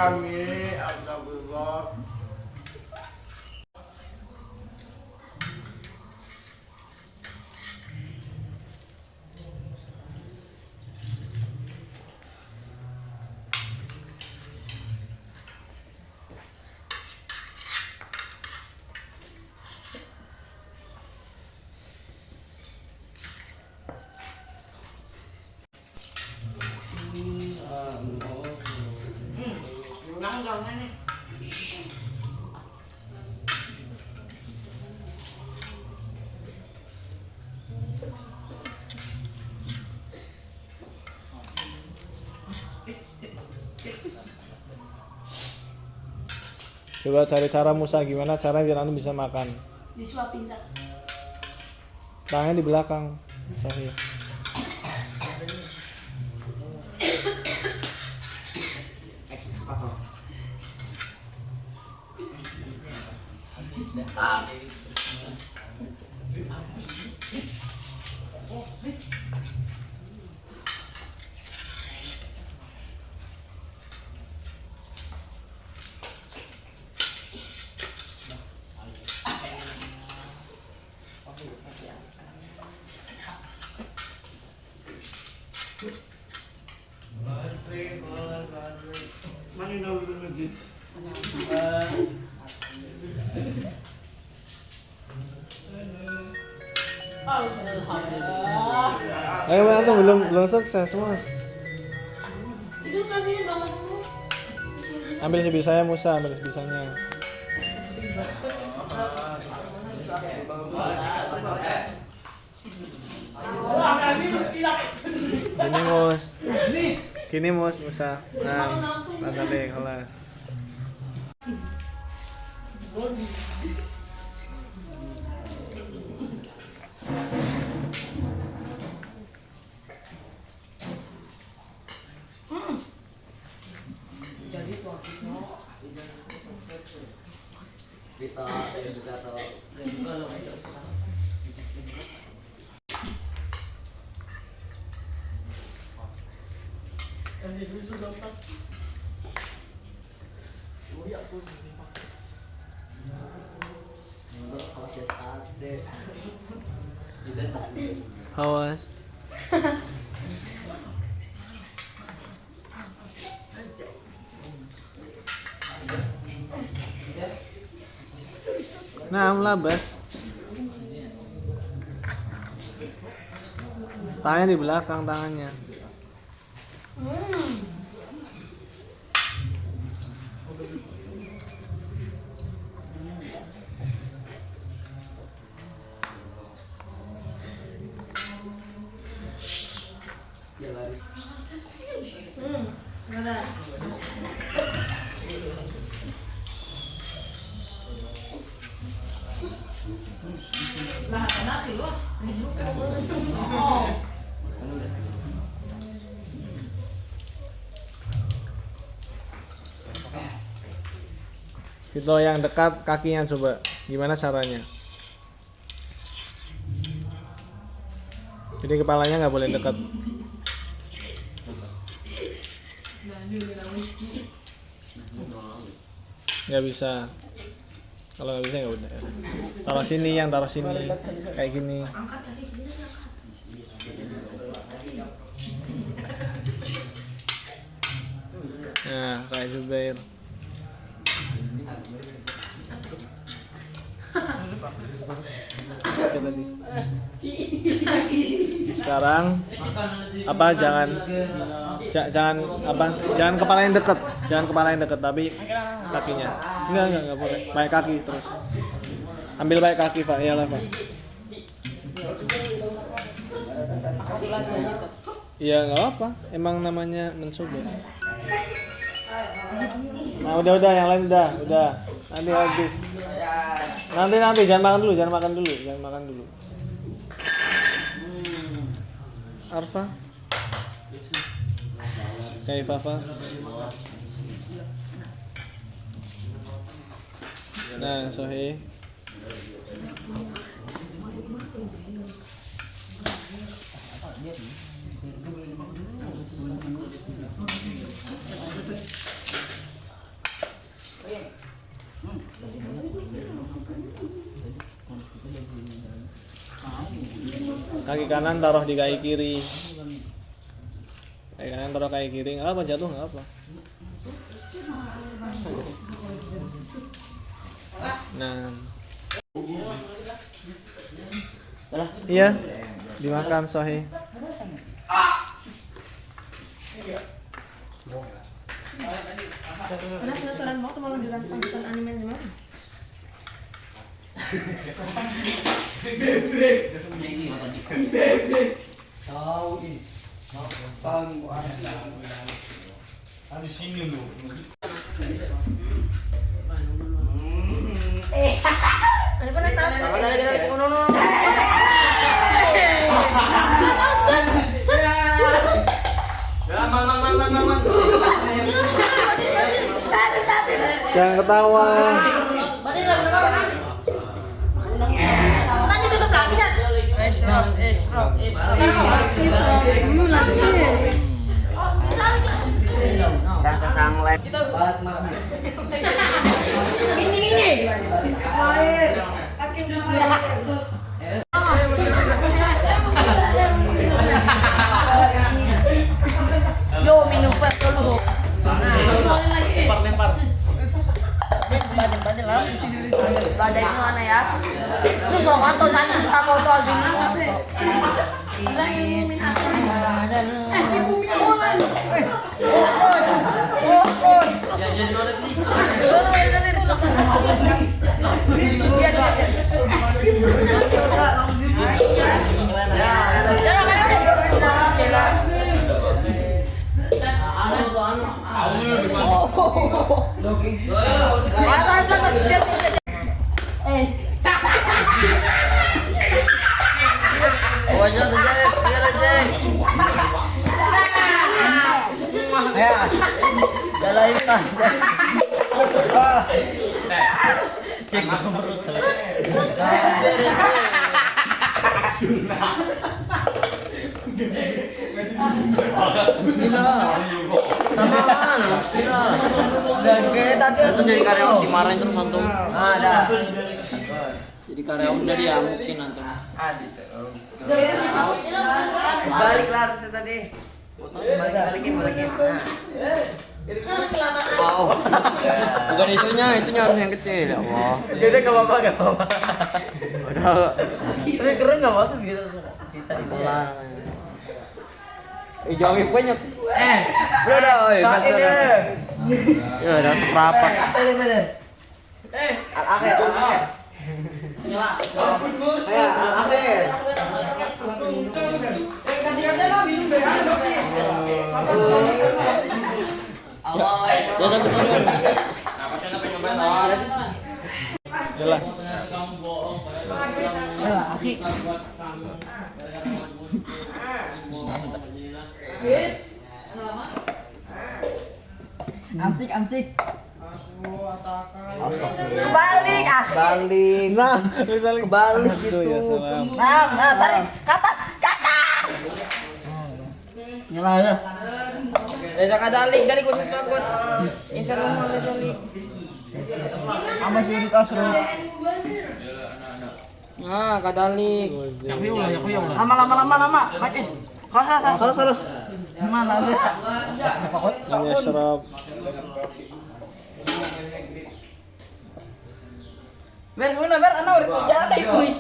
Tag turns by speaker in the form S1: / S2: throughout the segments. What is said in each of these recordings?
S1: Kami astagfirullah.
S2: Coba cari cara Musa gimana cara biar anu bisa makan.
S3: Disuapin Sa.
S2: Tangannya di belakang. Sorry.
S1: Mana yang dulu lagi?
S2: Ayo tuh belum sukses Mas.
S3: Itu kasihnya mama dulu.
S2: Ambil sebisanya Musa, ambil sebisanya. Gini mus Musa. Nah, lantar deh kelas. Awas. Nah, labas. Tangannya di belakang tangannya. Itu yang dekat kakinya coba. Gimana caranya? Jadi kepalanya nggak boleh dekat. Nggak bisa. Kalau nggak bisa nggak udah. Taruh sini, yang taruh sini kayak gini. Nah, kayak Zubair. Sekarang apa jangan kepala yang dekat, tapi kakinya. Enggak boleh. Pakai kaki terus. Ambil pakai kaki, Pak. Iyalah, Pak. Iya, enggak apa. Emang namanya mencoba. Nah, udah yang lain udah. Nanti habis. Nanti jangan makan dulu. Arfa. Kaifafa. Nah, sahih. Kaki kanan taruh di kaki kiri. Kaki kanan taruh kaki kiri. Nggak apa jatuh nggak apa. Nah. Iya. Dimakan sahih.
S3: Kenapa restoran mau malah dengan tonton anime gimana?
S4: Ada sini lu.
S3: Ano pa nagtatas?
S1: Apa tadi kita no.
S4: Man.
S2: Jangan ketawa.
S3: Tadi tutup lagi kan? Esrok.
S1: Rasa sanglek.
S3: Ini. Yo, minum pet dulu.
S4: Lempar.
S3: Badai lah. Badai itu mana ya? Lu sok atau sana sama itu aja.
S1: Tadi jadi karyawan dimarahin terus antum. Ada.
S4: Jadi karyawan dari ya mungkin nanti.
S1: Balik lah harusnya tadi. Balikin.
S4: Wow. Bukan itunya harus yang kecil ya Allah.
S1: Jadi enggak apa-apa.
S4: Udah.
S1: Tapi keren enggak masuk gitu.
S4: Pelan. Jauhin banyak.
S1: Bro dah, oi.
S4: Ya udah seprapat.
S1: Bener. Al-akhir. Al-akhir.
S4: Ya tapi dulu.
S2: Yalah.
S1: Amsik. Kebalik balik.
S2: Nah, misalnya
S1: Kebalik
S2: Aduh, ya salam.
S1: Nah, tarik ke atas. Nyala ya. Kadalik dari kusut takut. Insyaallah kadalik. Ama suri kasro. Nah, kadalik. Lama. Makis. Salah. Mana lu?
S2: Hanya serap.
S1: Ber ana urip jari kuis.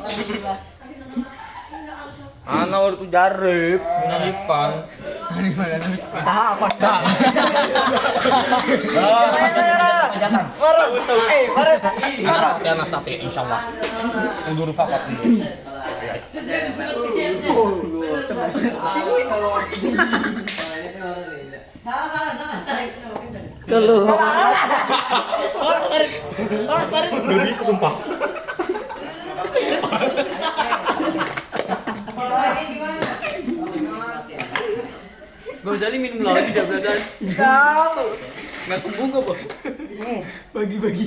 S4: Ana urut jarib, minang Ivan.
S1: Apa dah?
S4: Karena sate insyaallah. Undur fakat. Gak bisa sumpah. Bang Jali minum lagi dia belajar.
S1: Tahu.
S4: Nggak kumbung apa? Bagi-bagi.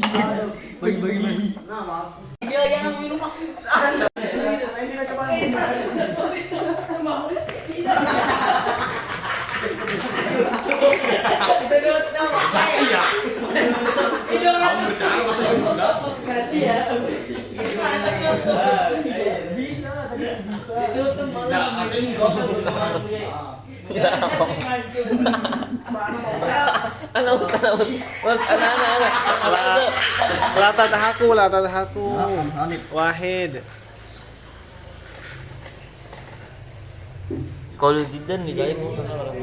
S1: Nah, maaf. Sila jangan minum.
S2: La tatahaku. Wahid.
S4: Kalau tidak nih guys mau sana orang.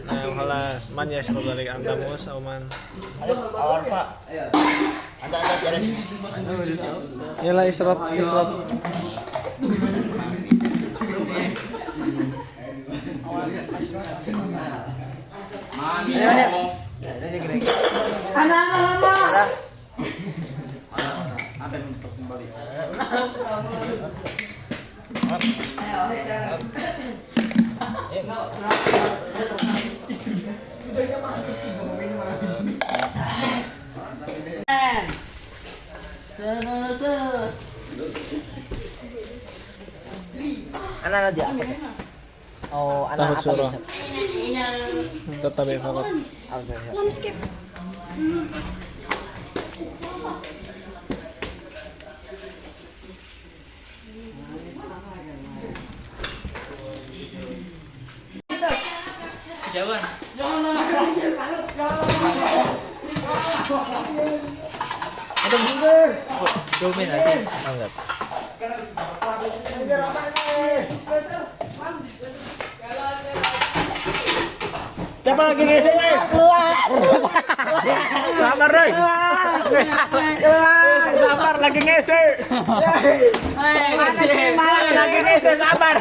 S2: Nah, halas. Man yashrab dari anda mus auman.
S1: Awar Pak. Ada jalan.
S2: Yalah israb.
S3: Anak dia. Oh, anak
S2: Tahun surah.
S3: apa?
S2: Tetap ya sahabat.
S3: Dominasi. Enggak.
S2: Siapa lagi ngesek nih?
S3: Keluar.
S2: Sabar deh. Sabar lagi ngesek. Lagi ngesek sabar.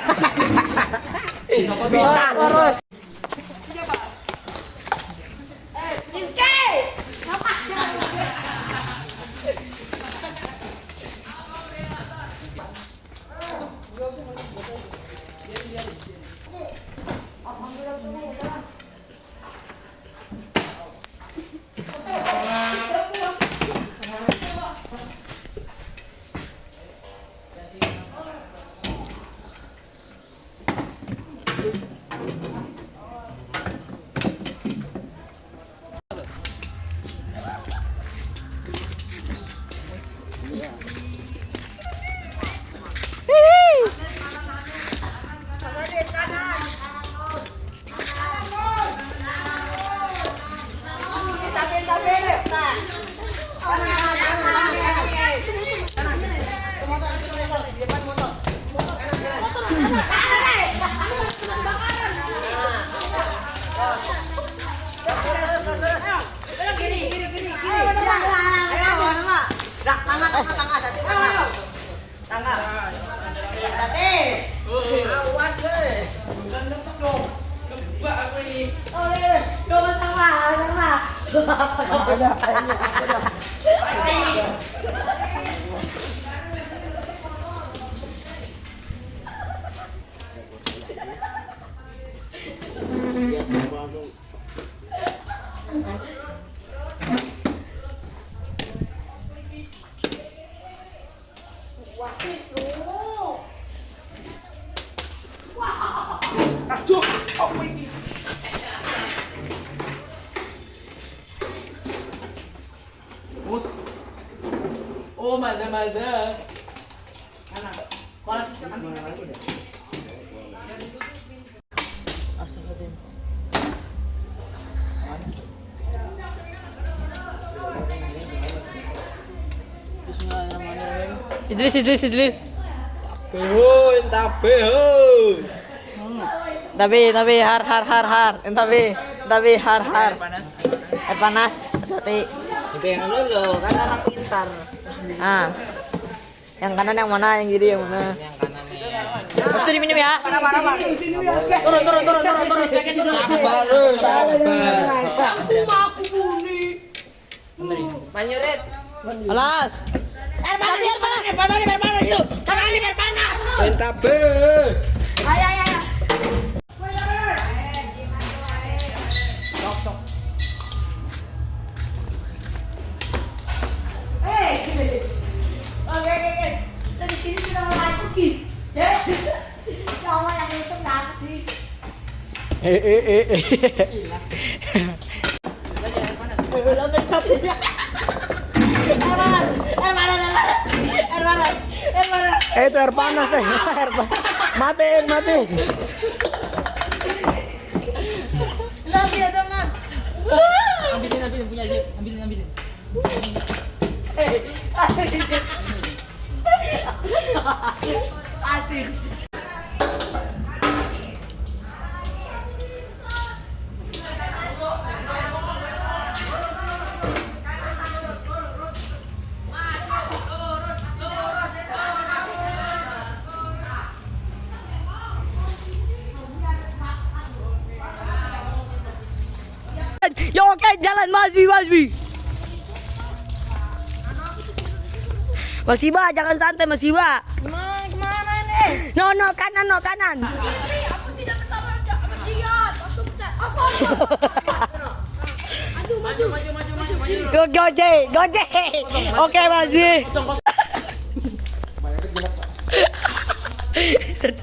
S3: Oh, mada. Idris.
S2: Beho, tabe ho.
S3: Tapi har. Tapi har. Air panas. Hati.
S1: Itu yang dulu kan orang pintar.
S3: Ah. Yang kanan yang mana? Yang kiri yang mana?
S1: Yang kanan nih.
S3: Harus diminum ya.
S1: Turun. Sabar.
S3: Aku bunyi.
S1: Manyurit.
S3: Alas. Air panas yuk. Jangan air panas.
S2: Tabe.
S3: Ayo. Oke. Dari sini sudah mulai pergi.
S2: Itu air panas air panas. Matiin.
S3: Nanti ya teman.
S1: Ambilin punya aja. Ambilin.
S3: Asik.
S5: Yo, oke, jalan Mas Bi. Mas Iba, jangan santai Mas Iba.
S3: Kemana nih?
S5: No, kanan.
S3: Aku sih dapat tawaran sama dia.
S5: Maju. Gojek. Oke Mas Bi. Set.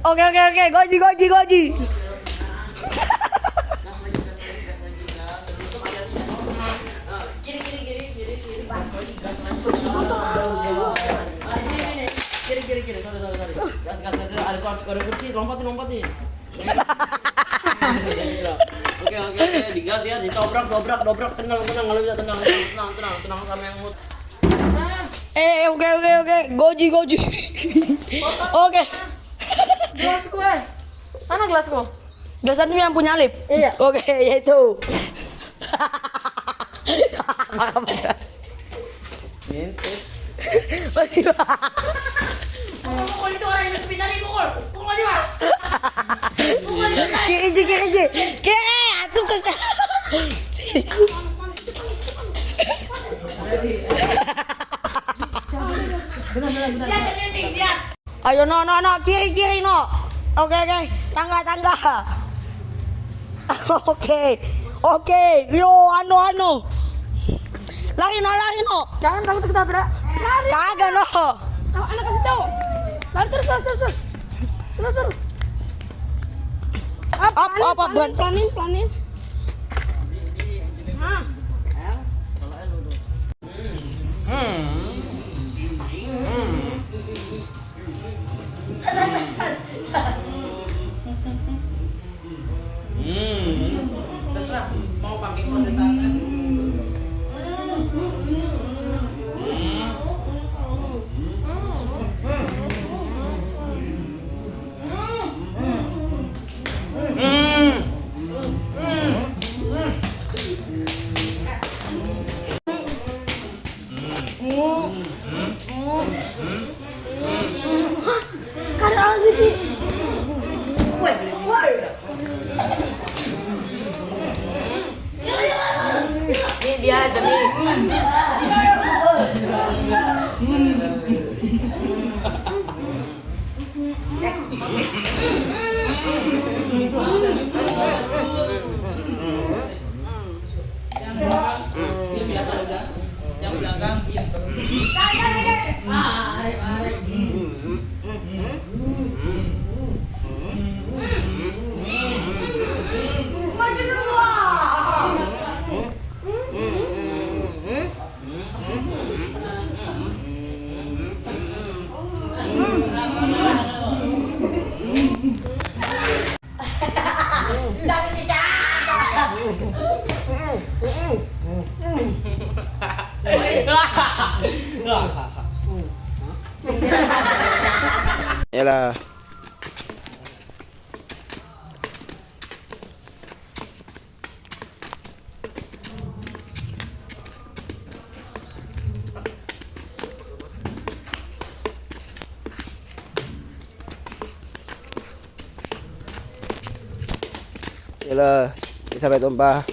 S5: Oke. Goji.
S1: Kiri. Sorry. Gas. Ada kursi, lompatin. Oke. Digas ya, dobrak. Tenang. Kalau bisa tenang sama yang mood.
S5: Oke. Goji. Oke.
S3: Gelas gue. Mana gelasku?
S5: Biasanya yang punya lip.
S3: Iya.
S5: Oke, yaitu. Masih.
S3: Pukul itu orang yang pindah nih pukul dia Mas.
S5: Kiri, atuh kesal. Ayo no, kiri no. Oke. Tangga. Oke. Yo, anu. Lari no.
S3: Jangan takut ketabrak. Lari.
S5: Kagak no.
S3: Anak kasih tahu. Lari terus. Terus.
S5: Apa bantu.
S3: Planin. Nah.
S1: Terserah mau pakai kode tangan.
S3: Kada lagi.
S5: Ini biasa nih.
S1: Yang belakang pintu.
S3: Maju dulu lah.
S2: Yalah. Yalah, sampai tumpah.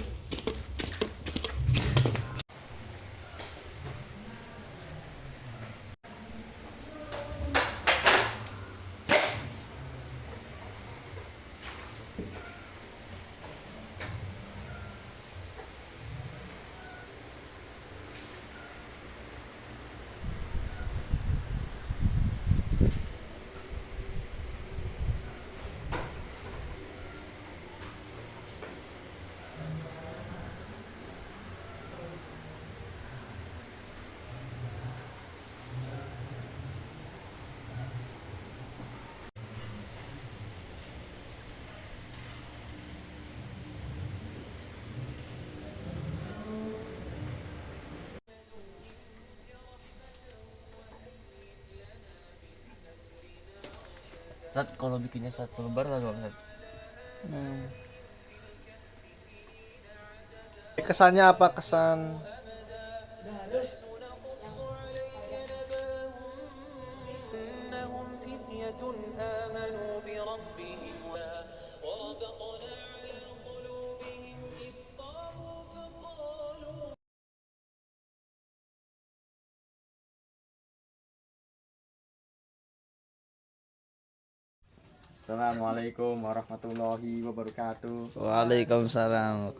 S4: Ustaz, kalau bikinnya 1 lembar lah Ustaz.
S2: Kesannya apa kesan?
S6: Assalamualaikum warahmatullahi wabarakatuh.
S4: Waalaikumsalam.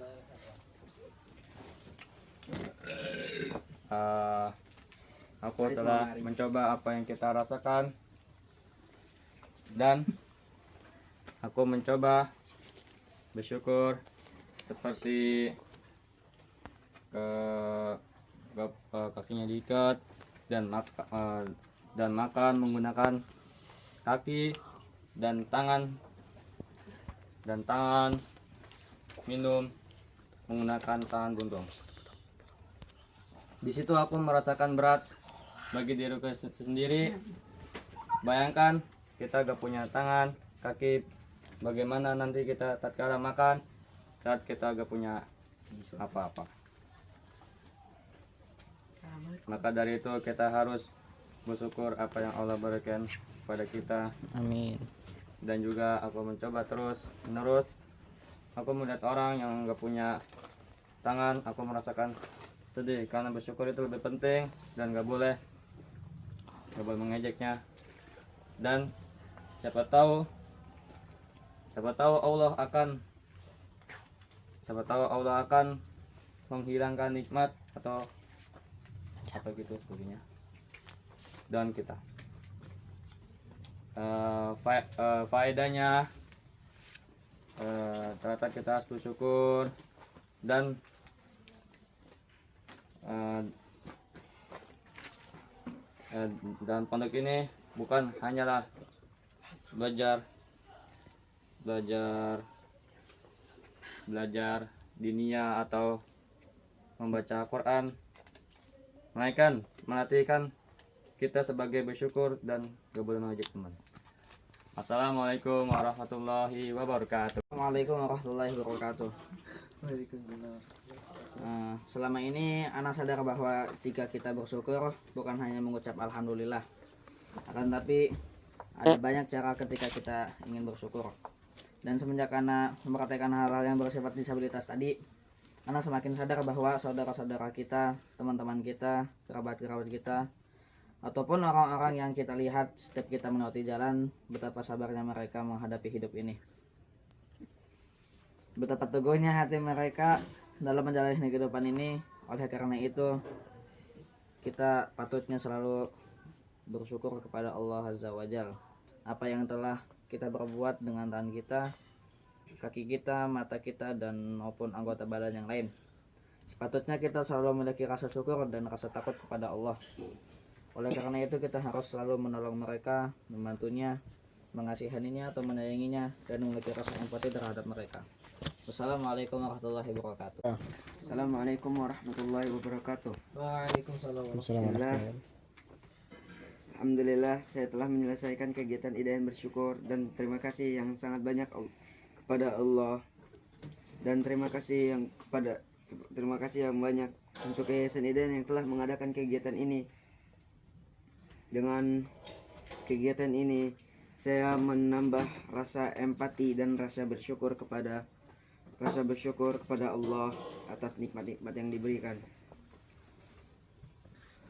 S6: Aku telah mencoba apa yang kita rasakan dan aku mencoba bersyukur seperti kakinya diikat dan makan menggunakan kaki dan tangan minum menggunakan tangan buntung. Di situ aku merasakan berat bagi diriku sendiri. Bayangkan kita gak punya tangan, kaki, bagaimana nanti kita tatkala makan saat kita gak punya apa-apa. Maka dari itu kita harus bersyukur apa yang Allah berikan kepada kita.
S4: Amin.
S6: Dan juga aku mencoba terus menerus. Aku melihat orang yang gak punya tangan, aku merasakan sedih karena bersyukur itu lebih penting dan gak boleh mengejeknya. Dan siapa tahu Allah akan menghilangkan nikmat atau apa gitu sebagainya. Dan kita faedahnya ternyata kita harus bersyukur dan dan pondok ini bukan hanyalah belajar diniyah atau membaca Quran, melainkan melatihkan kita sebagai bersyukur dan gak boleh mengajak teman. Assalamualaikum warahmatullahi wabarakatuh.
S7: Assalamualaikum warahmatullahi wabarakatuh. Selama ini anak sadar bahwa jika kita bersyukur bukan hanya mengucap alhamdulillah, akan tapi ada banyak cara ketika kita ingin bersyukur. Dan semenjak anak mempraktekkan hal-hal yang bersifat disabilitas tadi, anak semakin sadar bahwa saudara-saudara kita, teman-teman kita, kerabat-kerabat kita, ataupun orang-orang yang kita lihat setiap kita melewati jalan, betapa sabarnya mereka menghadapi hidup ini. Betapa teguhnya hati mereka dalam menjalani kehidupan ini. Oleh karena itu, kita patutnya selalu bersyukur kepada Allah Azza wa Jalla. Apa yang telah kita berbuat dengan tangan kita, kaki kita, mata kita, dan maupun anggota badan yang lain. Sepatutnya kita selalu memiliki rasa syukur dan rasa takut kepada Allah. Oleh karena itu kita harus selalu menolong mereka, membantunya, mengasihaninya atau menyayanginya, dan memiliki rasa empati terhadap mereka. Wassalamualaikum warahmatullahi wabarakatuh.
S8: Assalamualaikum warahmatullahi wabarakatuh.
S7: Waalaikumsalam.
S8: Bismillah. Alhamdulillah saya telah menyelesaikan kegiatan IDN bersyukur dan terima kasih yang sangat banyak kepada Allah dan terima kasih yang banyak untuk Yayasan IDN yang telah mengadakan kegiatan ini. Dengan kegiatan ini saya menambah rasa empati dan rasa bersyukur kepada Allah atas nikmat-nikmat yang diberikan.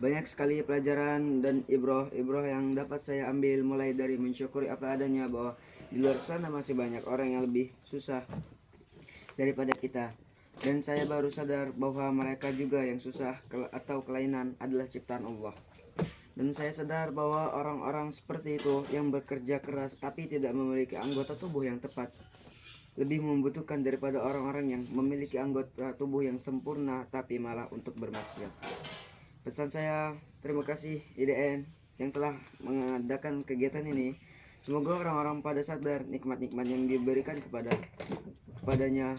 S8: Banyak sekali pelajaran dan ibrah yang dapat saya ambil, mulai dari mensyukuri apa adanya bahwa di luar sana masih banyak orang yang lebih susah daripada kita. Dan saya baru sadar bahwa mereka juga yang susah atau kelainan adalah ciptaan Allah. Dan saya sadar bahwa orang-orang seperti itu yang bekerja keras tapi tidak memiliki anggota tubuh yang tepat lebih membutuhkan daripada orang-orang yang memiliki anggota tubuh yang sempurna tapi malah untuk bermaksiat. Pesan saya, terima kasih IDN yang telah mengadakan kegiatan ini. Semoga orang-orang pada sadar nikmat-nikmat yang diberikan kepadanya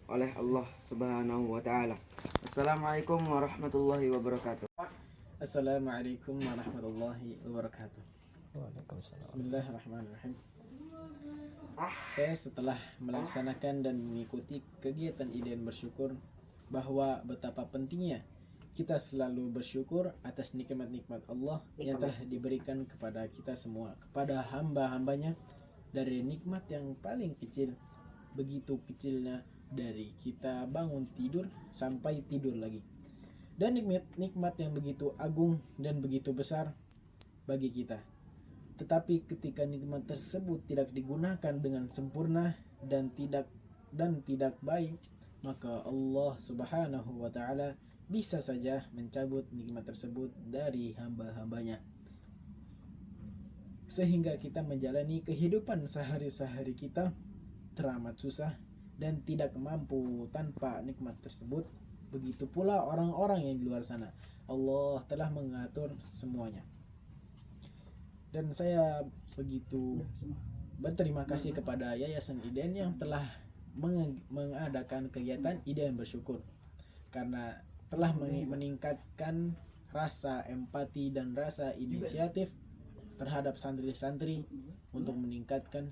S8: oleh Allah Subhanahu wa taala. Assalamualaikum warahmatullahi wabarakatuh.
S2: Assalamualaikum warahmatullahi wabarakatuh.
S4: Waalaikumsalam.
S2: Bismillahirrahmanirrahim. Saya setelah melaksanakan dan mengikuti kegiatan IDN bersyukur bahwa betapa pentingnya kita selalu bersyukur atas nikmat-nikmat Allah yang telah diberikan kepada kita semua, kepada hamba-hambanya, dari nikmat yang paling kecil, begitu kecilnya, dari kita bangun tidur sampai tidur lagi, dan nikmat yang begitu agung dan begitu besar bagi kita. Tetapi ketika nikmat tersebut tidak digunakan dengan sempurna dan tidak baik, maka Allah Subhanahu wa taala bisa saja mencabut nikmat tersebut dari hamba-hambanya, sehingga kita menjalani kehidupan sehari-hari kita teramat susah dan tidak mampu tanpa nikmat tersebut. Begitu pula orang-orang yang di luar sana, Allah telah mengatur semuanya. Dan saya begitu berterima kasih kepada Yayasan IDN yang telah mengadakan kegiatan IDN bersyukur, karena telah meningkatkan rasa empati dan rasa inisiatif terhadap santri-santri untuk meningkatkan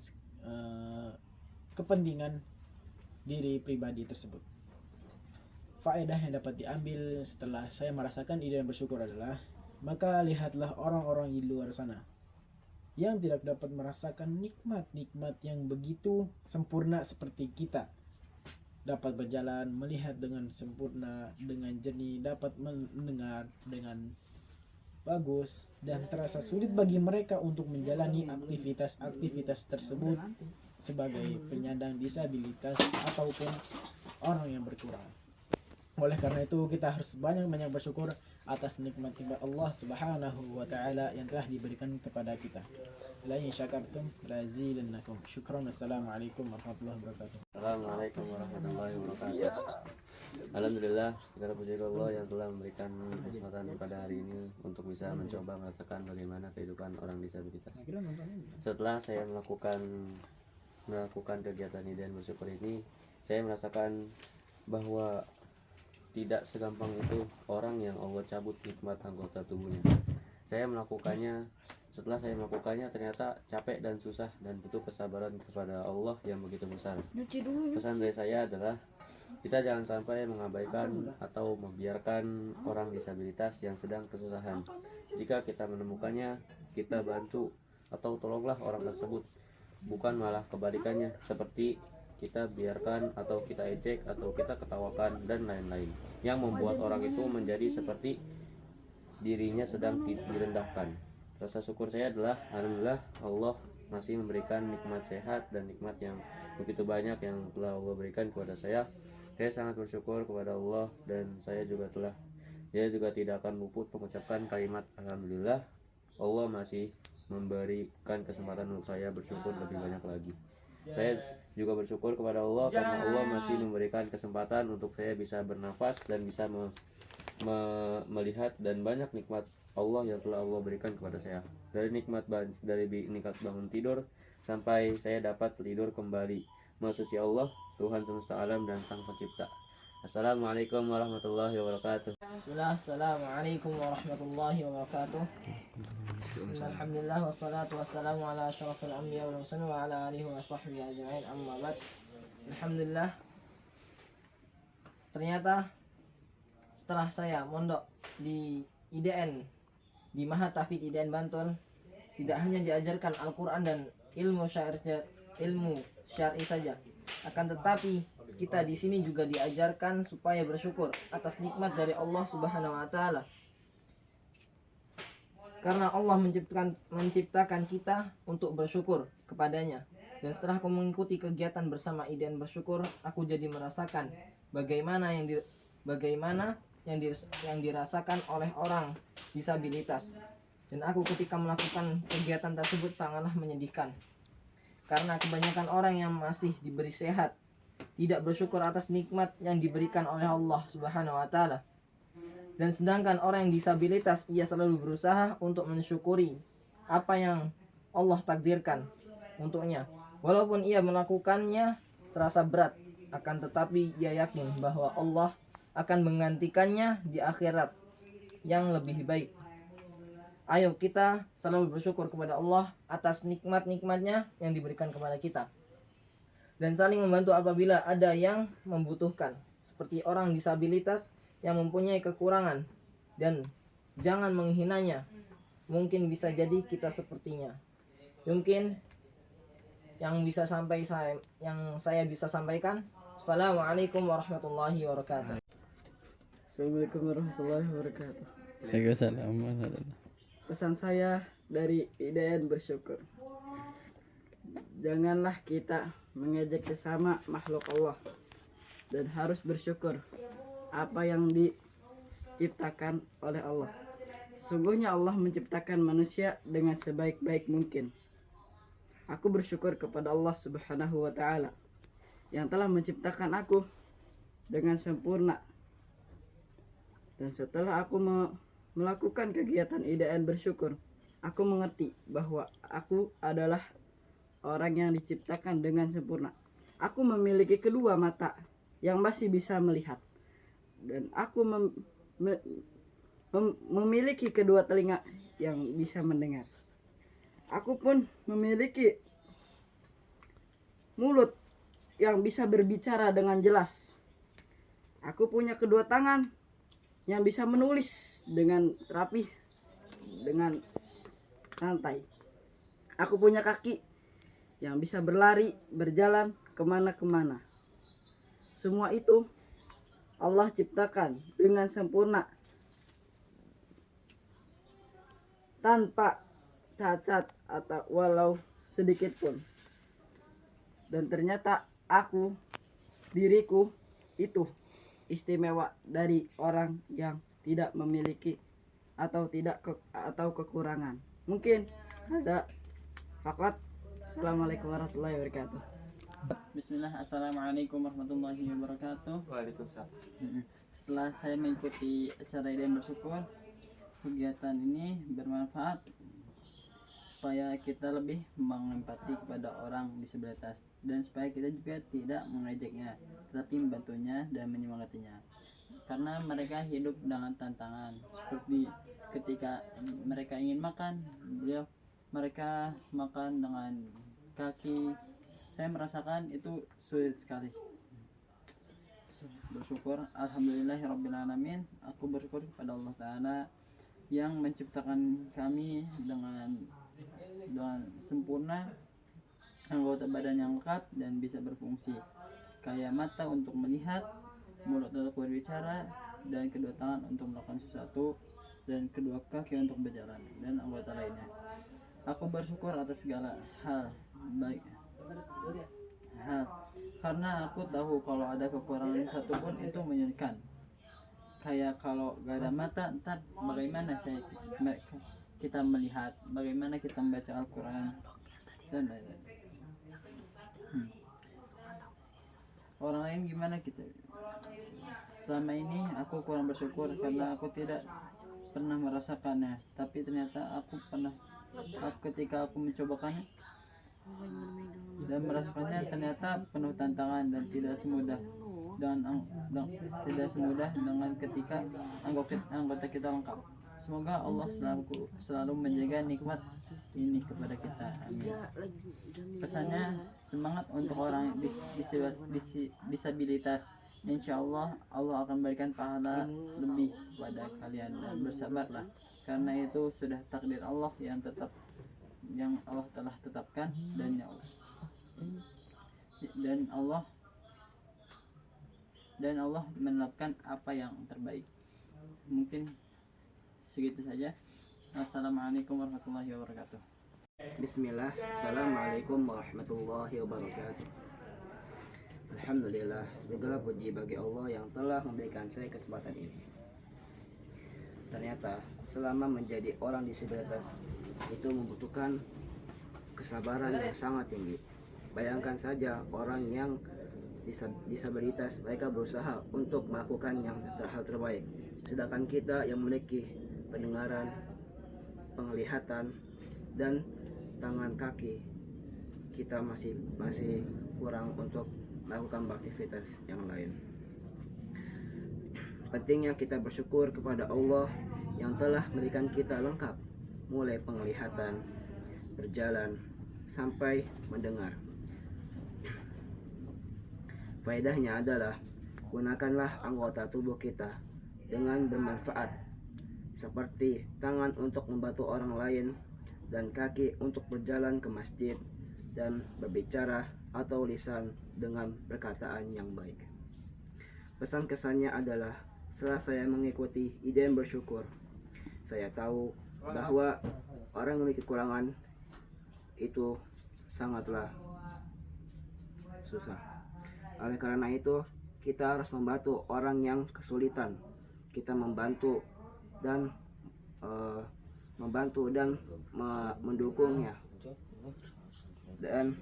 S2: kepentingan diri pribadi tersebut. Faedah yang dapat diambil setelah saya merasakan IDN bersyukur adalah, maka lihatlah orang-orang di luar sana yang tidak dapat merasakan nikmat-nikmat yang begitu sempurna seperti kita, dapat berjalan, melihat dengan sempurna, dengan jernih, dapat mendengar dengan bagus, dan terasa sulit bagi mereka untuk menjalani aktivitas-aktivitas tersebut sebagai penyandang disabilitas ataupun orang yang berkurang. Oleh karena itu kita harus banyak-banyak bersyukur atas nikmat-nikmat Allah Subhanahu wa taala yang telah diberikan kepada kita. La in syakartum la azidannakum. Syukran. Assalamualaikum warahmatullahi wabarakatuh.
S1: Assalamualaikum warahmatullahi wabarakatuh. Alhamdulillah, segala puji Allah yang telah memberikan kesempatan pada hari ini untuk bisa mencoba merasakan bagaimana kehidupan orang disabilitas. Setelah saya melakukan kegiatan IDN bersyukur ini, saya merasakan bahwa tidak segampang itu orang yang Allah cabut nikmat anggota tubuhnya. Setelah saya melakukannya ternyata capek dan susah dan butuh kesabaran kepada Allah yang begitu besar. Pesan dari saya adalah kita jangan sampai mengabaikan atau membiarkan orang disabilitas yang sedang kesusahan. Jika kita menemukannya, kita bantu atau tolonglah orang tersebut, bukan malah kebalikannya, seperti kita biarkan atau kita ejek atau kita ketawakan dan lain-lain, yang membuat orang itu menjadi seperti dirinya sedang direndahkan. Rasa syukur saya adalah alhamdulillah Allah masih memberikan nikmat sehat dan nikmat yang begitu banyak yang telah Allah berikan kepada saya. Saya sangat bersyukur kepada Allah, dan saya juga tidak akan luput mengucapkan kalimat alhamdulillah. Allah masih memberikan kesempatan untuk saya bersyukur lebih banyak lagi. Saya juga bersyukur kepada Allah karena Allah masih memberikan kesempatan untuk saya bisa bernafas dan bisa melihat dan banyak nikmat Allah yang telah Allah berikan kepada saya. Dari nikmat bangun tidur sampai saya dapat tidur kembali. Maksudnya Allah, Tuhan semesta alam dan Sang Pencipta. Assalamualaikum warahmatullahi wabarakatuh.
S3: Bismillah, assalamualaikum warahmatullahi wabarakatuh. Alhamdulillah wassalatu wassalamu ala asyrafil anbiya wal mursalin wa ala alihi wa sahbihi ajma'in, amma ba'd. Alhamdulillah, ternyata setelah saya mondok di IDN, di Mahat Tahfidz IDN Bantul, tidak hanya diajarkan Al-Quran dan ilmu syar'i saja, akan tetapi kita di sini juga diajarkan supaya bersyukur atas nikmat dari Allah Subhanahu wa taala. Karena Allah menciptakan kita untuk bersyukur kepadanya. Dan setelah aku mengikuti kegiatan bersama IDN bersyukur, aku jadi merasakan bagaimana yang dirasakan oleh orang disabilitas. Dan aku ketika melakukan kegiatan tersebut sangatlah menyedihkan. Karena kebanyakan orang yang masih diberi sehat tidak bersyukur atas nikmat yang diberikan oleh Allah Subhanahu wa taala. Dan sedangkan orang yang disabilitas, ia selalu berusaha untuk mensyukuri apa yang Allah takdirkan untuknya. Walaupun ia melakukannya terasa berat, akan tetapi ia yakin bahwa Allah akan menggantikannya di akhirat yang lebih baik. Ayo kita selalu bersyukur kepada Allah atas nikmat-nikmatnya yang diberikan kepada kita. Dan saling membantu apabila ada yang membutuhkan. Seperti orang disabilitas yang mempunyai kekurangan. Dan jangan menghinanya. Mungkin bisa jadi kita sepertinya. Mungkin yang saya bisa sampaikan. Assalamualaikum warahmatullahi wabarakatuh.
S9: Assalamualaikum warahmatullahi wabarakatuh.
S4: Waalaikumsalam warahmatullahi.
S9: Pesan saya dari Idayan bersyukur. Janganlah kita mengejek sesama makhluk Allah dan harus bersyukur apa yang diciptakan oleh Allah. Sesungguhnya Allah menciptakan manusia dengan sebaik-baik mungkin. Aku bersyukur kepada Allah Subhanahu wa taala yang telah menciptakan aku dengan sempurna. Dan setelah aku melakukan kegiatan Idayan bersyukur, aku mengerti bahwa aku adalah orang yang diciptakan dengan sempurna. Aku memiliki kedua mata yang masih bisa melihat. Dan aku memiliki kedua telinga yang bisa mendengar. Aku pun memiliki mulut yang bisa berbicara dengan jelas. Aku punya kedua tangan yang bisa menulis dengan rapi, dengan santai. Aku punya kaki yang bisa berlari, berjalan kemana-kemana. Semua itu Allah ciptakan dengan sempurna, tanpa cacat atau walau sedikit pun. Dan ternyata diriku itu istimewa dari orang yang tidak memiliki atau kekurangan. Mungkin ada fakat. Assalamualaikum warahmatullahi wabarakatuh.
S10: Bismillah, assalamualaikum warahmatullahi wabarakatuh.
S1: Waalaikumsalam.
S10: Setelah saya mengikuti acara Idayan bersyukur, kegiatan ini bermanfaat supaya kita lebih mengempati kepada orang disabilitas dan supaya kita juga tidak mengejeknya, tetapi membantunya dan menyemangatinya. Karena mereka hidup dengan tantangan, seperti ketika mereka ingin makan, mereka makan dengan kaki. Saya merasakan itu sulit sekali. Bersyukur, alhamdulillahirrabbilalamin. Aku bersyukur kepada Allah Ta'ala yang menciptakan kami dengan sempurna, anggota badan yang lengkap dan bisa berfungsi, kayak mata untuk melihat, mulut untuk berbicara, dan kedua tangan untuk melakukan sesuatu, dan kedua kaki untuk berjalan, dan anggota lainnya. Aku bersyukur atas segala hal baik karena aku tahu kalau ada kekurangan satu pun itu menyulitkan. Kayak kalau gak ada mata, ntar bagaimana kita melihat, bagaimana kita membaca Al-Quran dan lain-lain. Orang lain gimana kita? Selama ini aku kurang bersyukur karena aku tidak pernah merasakannya, tapi ternyata ketika aku mencobakannya dan merasakannya, ternyata penuh tantangan dan tidak semudah dengan ketika anggota kita lengkap. Semoga Allah selalu menjaga nikmat ini kepada kita. Amin. Pesannya, semangat untuk orang disabilitas. Insya Allah akan berikan pahala lebih kepada kalian, dan bersabarlah karena itu sudah takdir Allah yang Allah telah tetapkan, dan Allah menetapkan apa yang terbaik. Mungkin segitu saja. Assalamualaikum warahmatullahi wabarakatuh.
S8: Bismillah. Assalamualaikum warahmatullahi wabarakatuh. Alhamdulillah, segala puji bagi Allah yang telah memberikan saya kesempatan ini. Ternyata selama menjadi orang disabilitas itu membutuhkan kesabaran yang sangat tinggi. Bayangkan saja orang yang disabilitas, mereka berusaha untuk melakukan yang hal terbaik, sedangkan kita yang memiliki pendengaran, penglihatan, dan tangan kaki, kita masih kurang untuk melakukan aktivitas yang lain. Pentingnya kita bersyukur kepada Allah yang telah memberikan kita lengkap mulai penglihatan, berjalan, sampai mendengar. Faedahnya adalah gunakanlah anggota tubuh kita dengan bermanfaat, seperti tangan untuk membantu orang lain dan kaki untuk berjalan ke masjid dan berbicara, atau lisan dengan perkataan yang baik. Pesan kesannya adalah setelah saya mengikuti ide yang bersyukur, saya tahu bahwa orang yang memiliki kekurangan itu sangatlah susah. Oleh karena itu, kita harus membantu orang yang kesulitan. Kita membantu dan mendukungnya. Dan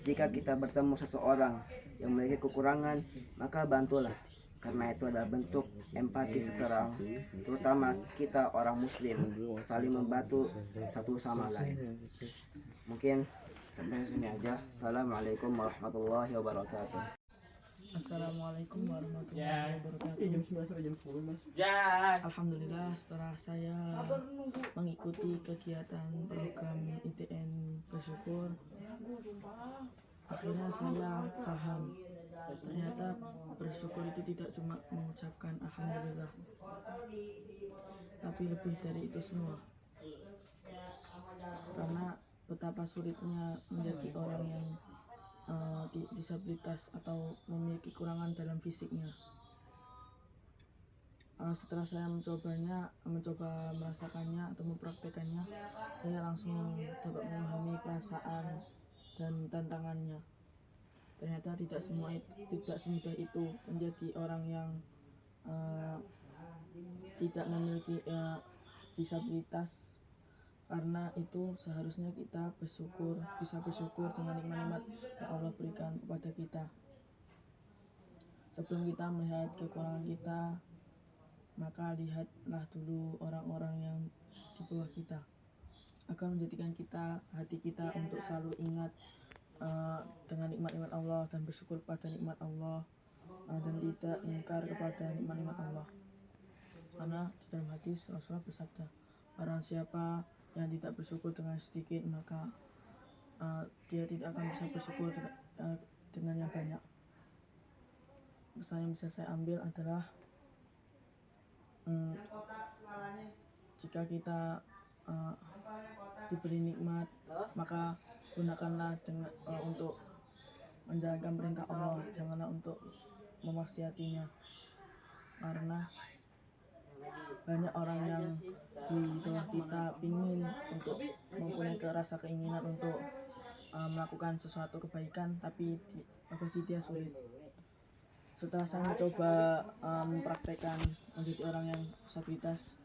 S8: jika kita bertemu seseorang yang memiliki kekurangan, maka bantulah, karena itu adalah bentuk empati seseorang, terutama kita orang muslim saling membantu satu sama lain. Mungkin sampai sini aja. Assalamualaikum warahmatullahi wabarakatuh.
S9: Assalamualaikum warahmatullahi wabarakatuh. Alhamdulillah, setelah saya mengikuti kegiatan program ITN bersyukur, akhirnya saya paham ternyata bersyukur itu tidak cuma mengucapkan alhamdulillah, tapi lebih dari itu semua. Karena betapa sulitnya menjadi orang yang disabilitas atau memiliki kekurangan dalam fisiknya. Setelah saya mencoba merasakannya atau mempraktekannya, saya langsung dapat memahami perasaan dan tantangannya. Ternyata tidak semudah itu menjadi orang yang tidak memiliki disabilitas. Karena itu seharusnya kita bisa bersyukur dengan nikmat-nikmat yang Allah berikan kepada kita. Sebelum kita melihat kekurangan kita, maka lihatlah dulu orang-orang yang di bawah kita, akan menjadikan hati kita untuk selalu ingat dengan nikmat-nikmat Allah dan bersyukur pada nikmat Allah, dan tidak ingkar kepada nikmat-nikmat Allah. Karena di dalam hadis Rasulullah bersabda, barang siapa yang tidak bersyukur dengan sedikit, maka dia tidak akan bisa bersyukur dengan yang banyak. Pesan yang bisa saya ambil adalah jika kita diberi nikmat, maka gunakanlah untuk menjalankan perintah Allah, janganlah untuk memaksiatinya. Karena banyak orang yang di bawah kita ingin untuk mempunyai rasa keinginan untuk melakukan sesuatu kebaikan, tapi bagi dia sulit. Setelah saya mencoba mempraktekkan menjadi orang yang disabilitas,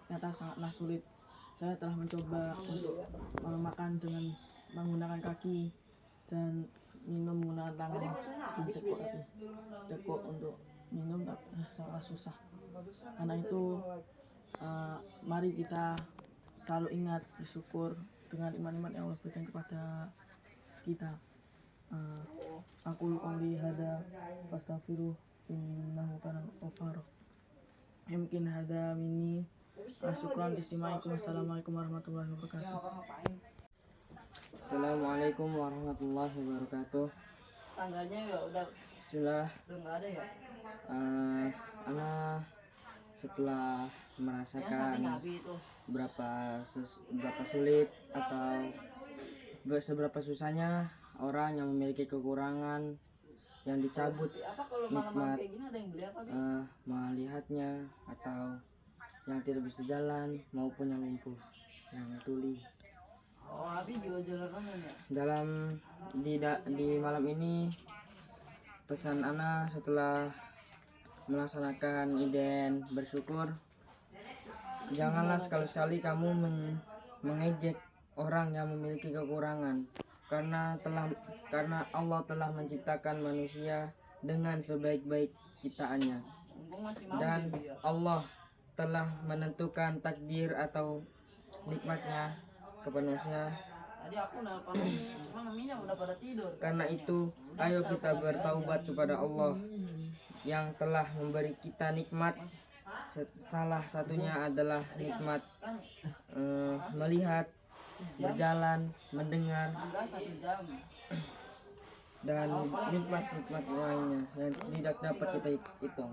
S9: ternyata sangatlah sulit. Saya telah mencoba untuk makan dengan menggunakan kaki dan minum menggunakan tangan, ditekuk untuk minum, sangatlah susah. Karena itu mari kita selalu ingat bersyukur dengan nikmat-nikmat yang Allah berikan kepada kita. Aku qouli hada fastaghfiruh innahu kana ghaffar. Mungkin hada minni, syukran istimaikum. Assalamualaikum warahmatullahi wabarakatuh.
S3: Assalamualaikum warahmatullahi wabarakatuh.
S9: Tangganya ya udah
S3: Bismillah.
S9: nggak ada ya.
S3: Ana setelah merasakan berapa sulit atau seberapa susahnya orang yang memiliki kekurangan yang dicabut nikmat melihatnya, atau yang tidak bisa jalan maupun yang lumpuh, yang tuli. Di malam ini pesan Ana setelah melaksanakan IDN bersyukur, janganlah sekali-sekali kamu mengejek orang yang memiliki kekurangan, karena Allah telah menciptakan manusia dengan sebaik-baik ciptaannya, dan Allah telah menentukan takdir atau nikmatnya kepada manusia. Karena itu, ayo kita bertaubat kepada Allah yang telah memberi kita nikmat Salah satunya adalah nikmat melihat, berjalan, mendengar, dan nikmat-nikmat lainnya yang tidak dapat kita hitung.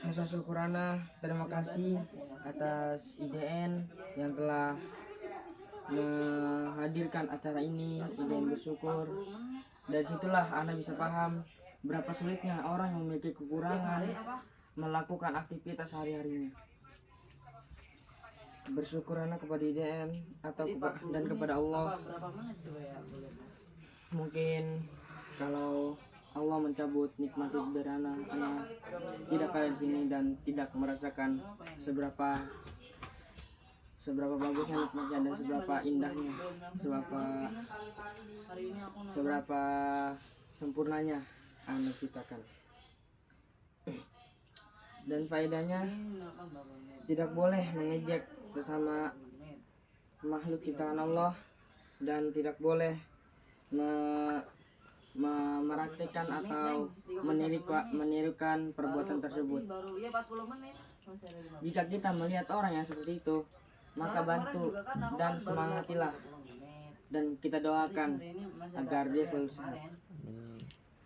S3: Rasa syukurana, terima kasih atas IDN yang telah menghadirkan acara ini. IDN bersyukur. Dari situlah Anda bisa paham berapa sulitnya orang yang memiliki kekurangan melakukan aktivitas sehari-harinya. Bersyukur Anda kepada IDN dan kepada Allah. Mungkin kalau Allah mencabut nikmat itu dari anak tidak ada di sini dan tidak merasakan seberapa bagusnya nikmatnya dan seberapa indahnya, seberapa sempurnanya Anda ciptakan. Dan faedahnya tidak boleh mengejek sesama makhluk ciptaan Allah dan tidak boleh meraktikkan atau menirukan perbuatan tersebut. Jika kita melihat orang yang seperti itu, maka bantu dan semangatilah dan kita doakan agar dia selalu sehat.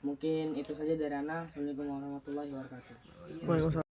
S3: Mungkin itu saja dari Ana. Assalamualaikum warahmatullahi wabarakatuh.